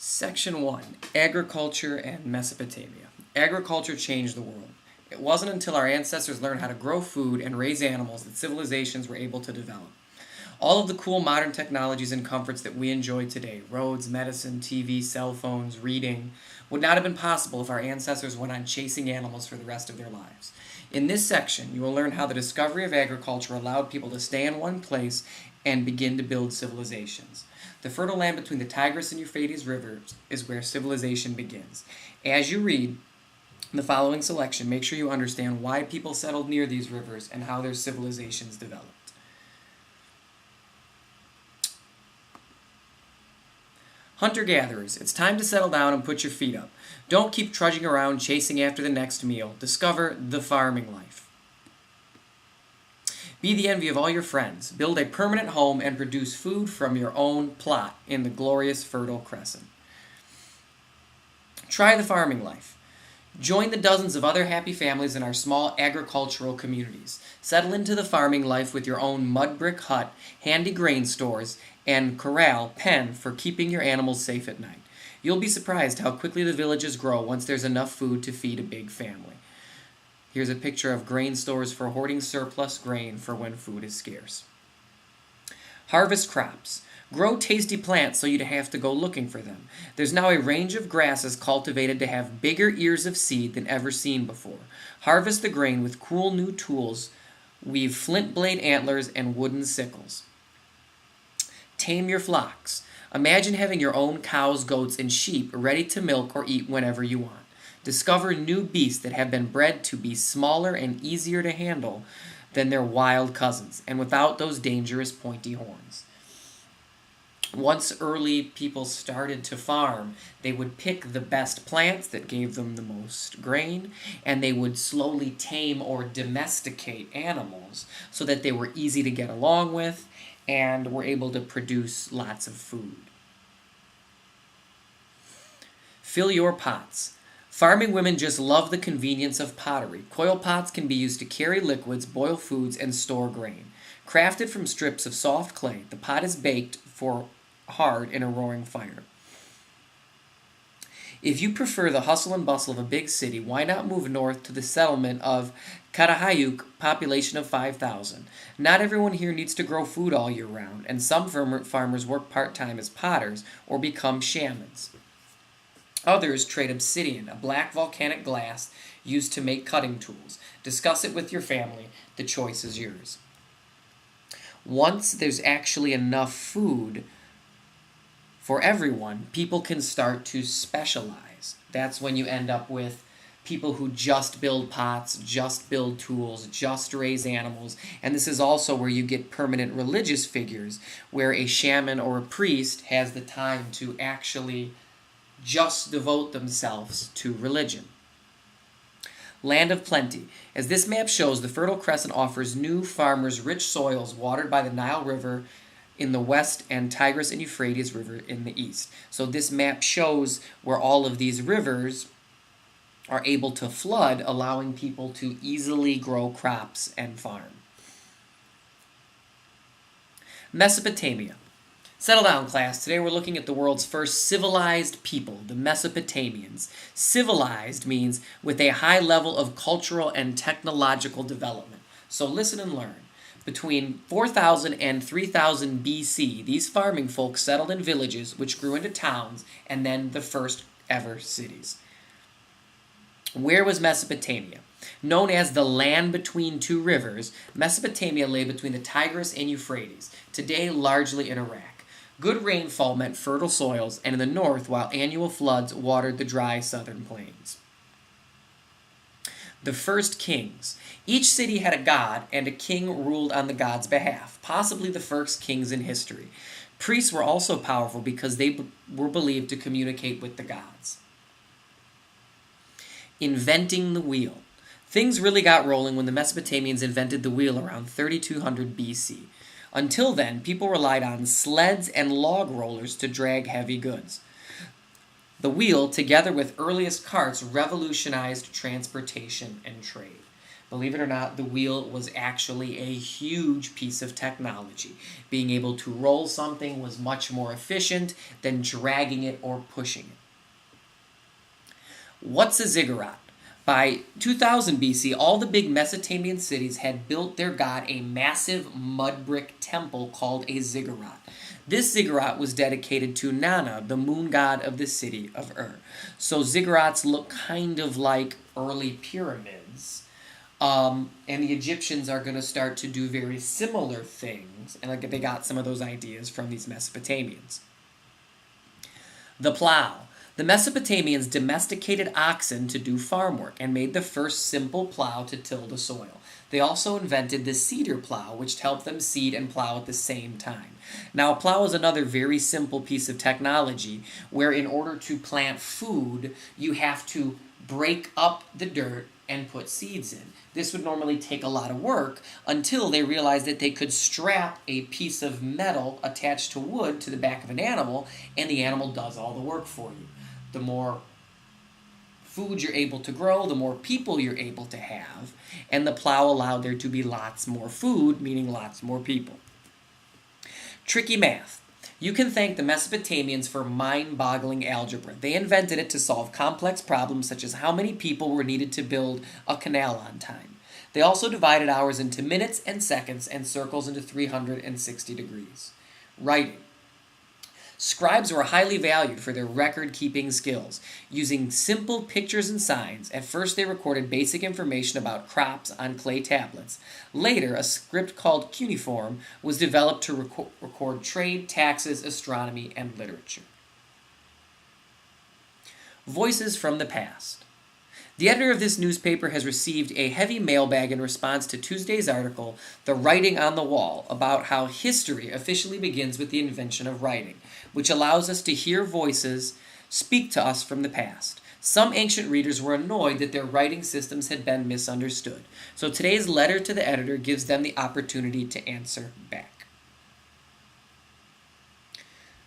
Section 1. Agriculture and Mesopotamia. Agriculture changed the world. It wasn't until our ancestors learned how to grow food and raise animals that civilizations were able to develop. All of the cool modern technologies and comforts that we enjoy today, roads, medicine, TV, cell phones, reading, would not have been possible if our ancestors went on chasing animals for the rest of their lives. In this section, you will learn how the discovery of agriculture allowed people to stay in one place and begin to build civilizations. The fertile land between the Tigris and Euphrates rivers is where civilization begins. As you read the following selection, make sure you understand why people settled near these rivers and how their civilizations developed. Hunter-gatherers, it's time to settle down and put your feet up. Don't keep trudging around chasing after the next meal. Discover the farming life. Be the envy of all your friends. Build a permanent home and produce food from your own plot in the glorious Fertile Crescent. Try the farming life. Join the dozens of other happy families in our small agricultural communities. Settle into the farming life with your own mud brick hut, handy grain stores, and corral pen for keeping your animals safe at night. You'll be surprised how quickly the villages grow once there's enough food to feed a big family. Here's a picture of grain stores for hoarding surplus grain for when food is scarce. Harvest crops. Grow tasty plants so you don't have to go looking for them. There's now a range of grasses cultivated to have bigger ears of seed than ever seen before. Harvest the grain with cool new tools. Weave flint blade antlers and wooden sickles. Tame your flocks. Imagine having your own cows, goats, and sheep ready to milk or eat whenever you want. Discover new beasts that have been bred to be smaller and easier to handle than their wild cousins, and without those dangerous pointy horns. Once early people started to farm, they would pick the best plants that gave them the most grain, and they would slowly tame or domesticate animals so that they were easy to get along with and were able to produce lots of food. Fill your pots. Farming women just love the convenience of pottery. Coil pots can be used to carry liquids, boil foods, and store grain. Crafted from strips of soft clay, the pot is baked for hard in a roaring fire. If you prefer the hustle and bustle of a big city, why not move north to the settlement of Carahayuk, population of 5,000. Not everyone here needs to grow food all year round, and some farmers work part-time as potters or become shamans. Others trade obsidian, a black volcanic glass used to make cutting tools. Discuss it with your family. The choice is yours. Once there's actually enough food for everyone, people can start to specialize. That's when you end up with people who just build pots, just build tools, just raise animals. And this is also where you get permanent religious figures, where a shaman or a priest has the time to actually just devote themselves to religion. Land of plenty. As this map shows, the Fertile Crescent offers new farmers rich soils watered by the Nile River in the west and Tigris and Euphrates River in the east. So this map shows where all of these rivers are able to flood, allowing people to easily grow crops and farm. Mesopotamia. Settle down, class. Today we're looking at the world's first civilized people, the Mesopotamians. Civilized means with a high level of cultural and technological development. So listen and learn. Between 4000 and 3000 BC, these farming folks settled in villages which grew into towns and then the first ever cities. Where was Mesopotamia? Known as the land between two rivers, Mesopotamia lay between the Tigris and Euphrates, today largely in Iraq. Good rainfall meant fertile soils, and in the north, while annual floods watered the dry southern plains. The first kings. Each city had a god, and a king ruled on the god's behalf, possibly the first kings in history. Priests were also powerful because they were believed to communicate with the gods. Inventing the wheel. Things really got rolling when the Mesopotamians invented the wheel around 3200 BC. Until then, people relied on sleds and log rollers to drag heavy goods. The wheel, together with earliest carts, revolutionized transportation and trade. Believe it or not, the wheel was actually a huge piece of technology. Being able to roll something was much more efficient than dragging it or pushing it. What's a ziggurat? By 2000 BC, all the big Mesopotamian cities had built their god a massive mud brick temple called a ziggurat. This ziggurat was dedicated to Nana, the moon god of the city of Ur. So ziggurats look kind of like early pyramids. And the Egyptians are going to start to do very similar things, and like they got some of those ideas from these Mesopotamians. The plow. The Mesopotamians domesticated oxen to do farm work and made the first simple plow to till the soil. They also invented the cedar plow, which helped them seed and plow at the same time. Now, a plow is another very simple piece of technology where in order to plant food, you have to break up the dirt and put seeds in. This would normally take a lot of work until they realized that they could strap a piece of metal attached to wood to the back of an animal, and the animal does all the work for you. The more food you're able to grow, the more people you're able to have, and the plow allowed there to be lots more food, meaning lots more people. Tricky math. You can thank the Mesopotamians for mind-boggling algebra. They invented it to solve complex problems such as how many people were needed to build a canal on time. They also divided hours into minutes and seconds and circles into 360 degrees. Writing. Scribes were highly valued for their record-keeping skills. Using simple pictures and signs, at first they recorded basic information about crops on clay tablets. Later, a script called cuneiform was developed to record trade, taxes, astronomy, and literature. Voices from the past. The editor of this newspaper has received a heavy mailbag in response to Tuesday's article, The Writing on the Wall, about how history officially begins with the invention of writing, which allows us to hear voices speak to us from the past. Some ancient readers were annoyed that their writing systems had been misunderstood, so today's letter to the editor gives them the opportunity to answer back.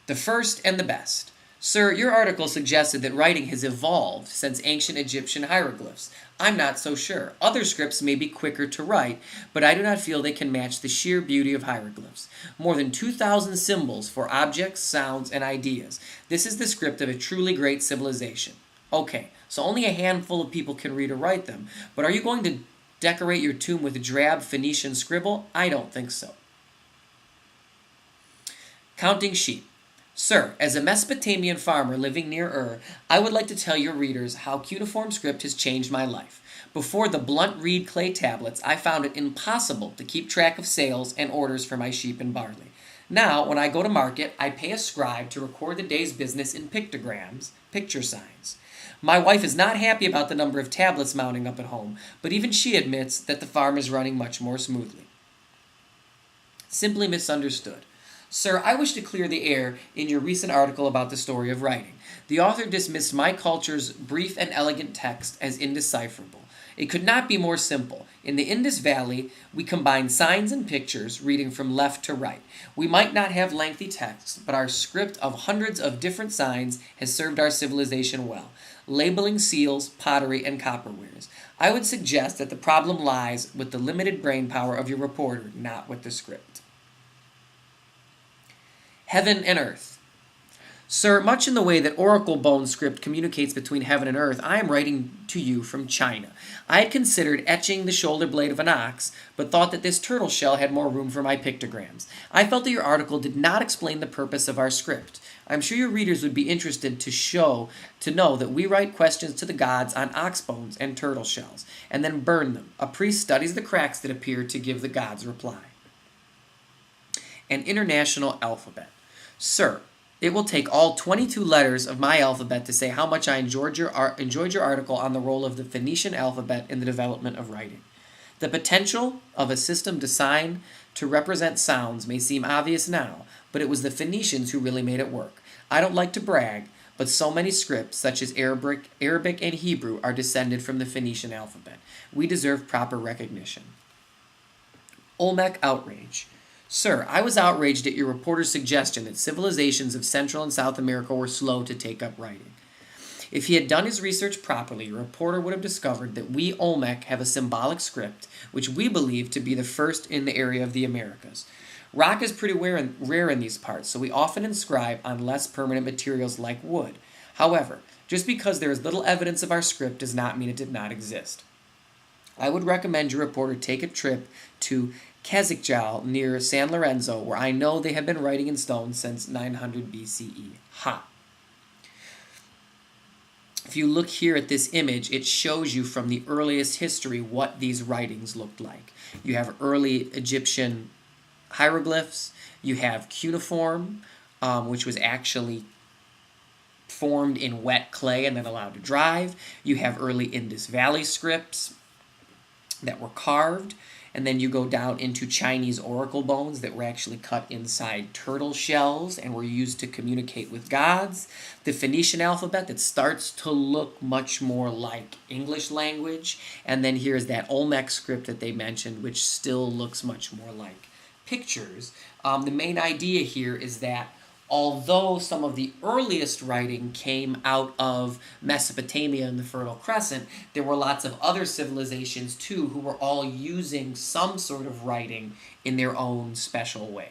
The first and the best. Sir, your article suggested that writing has evolved since ancient Egyptian hieroglyphs. I'm not so sure. Other scripts may be quicker to write, but I do not feel they can match the sheer beauty of hieroglyphs. More than 2,000 symbols for objects, sounds, and ideas. This is the script of a truly great civilization. Okay, so only a handful of people can read or write them, but are you going to decorate your tomb with drab Phoenician scribble? I don't think so. Counting sheep. Sir, as a Mesopotamian farmer living near Ur, I would like to tell your readers how cuneiform script has changed my life. Before the blunt reed clay tablets, I found it impossible to keep track of sales and orders for my sheep and barley. Now, when I go to market, I pay a scribe to record the day's business in pictograms, picture signs. My wife is not happy about the number of tablets mounting up at home, but even she admits that the farm is running much more smoothly. Simply misunderstood. Sir, I wish to clear the air in your recent article about the story of writing. The author dismissed my culture's brief and elegant text as indecipherable. It could not be more simple. In the Indus Valley, we combine signs and pictures, reading from left to right. We might not have lengthy texts, but our script of hundreds of different signs has served our civilization well, labeling seals, pottery, and copperwares. I would suggest that the problem lies with the limited brain power of your reporter, not with the script. Heaven and earth. Sir, much in the way that oracle bone script communicates between heaven and earth, I am writing to you from China. I had considered etching the shoulder blade of an ox, but thought that this turtle shell had more room for my pictograms. I felt that your article did not explain the purpose of our script. I'm sure your readers would be interested to know that we write questions to the gods on ox bones and turtle shells, and then burn them. A priest studies the cracks that appear to give the gods reply. An international alphabet. Sir, it will take all 22 letters of my alphabet to say how much I enjoyed your article on the role of the Phoenician alphabet in the development of writing. The potential of a system designed to represent sounds may seem obvious now, but it was the Phoenicians who really made it work. I don't like to brag, but so many scripts, such as Arabic and Hebrew, are descended from the Phoenician alphabet. We deserve proper recognition. Olmec outrage. Sir, I was outraged at your reporter's suggestion that civilizations of Central and South America were slow to take up writing. If he had done his research properly, a reporter would have discovered that we Olmec have a symbolic script, which we believe to be the first in the area of the Americas. Rock is pretty rare in these parts, so we often inscribe on less permanent materials like wood. However, just because there is little evidence of our script does not mean it did not exist. I would recommend your reporter take a trip to Kazakjal near San Lorenzo, where I know they have been writing in stone since 900 BCE. Ha! If you look here at this image, it shows you from the earliest history what these writings looked like. You have early Egyptian hieroglyphs, you have cuneiform, which was actually formed in wet clay and then allowed to dry. You have early Indus Valley scripts that were carved, and then you go down into Chinese oracle bones that were actually cut inside turtle shells and were used to communicate with gods. The Phoenician alphabet that starts to look much more like English language, and then here's that Olmec script that they mentioned, which still looks much more like pictures. The main idea here is that although some of the earliest writing came out of Mesopotamia and the Fertile Crescent, there were lots of other civilizations too who were all using some sort of writing in their own special way.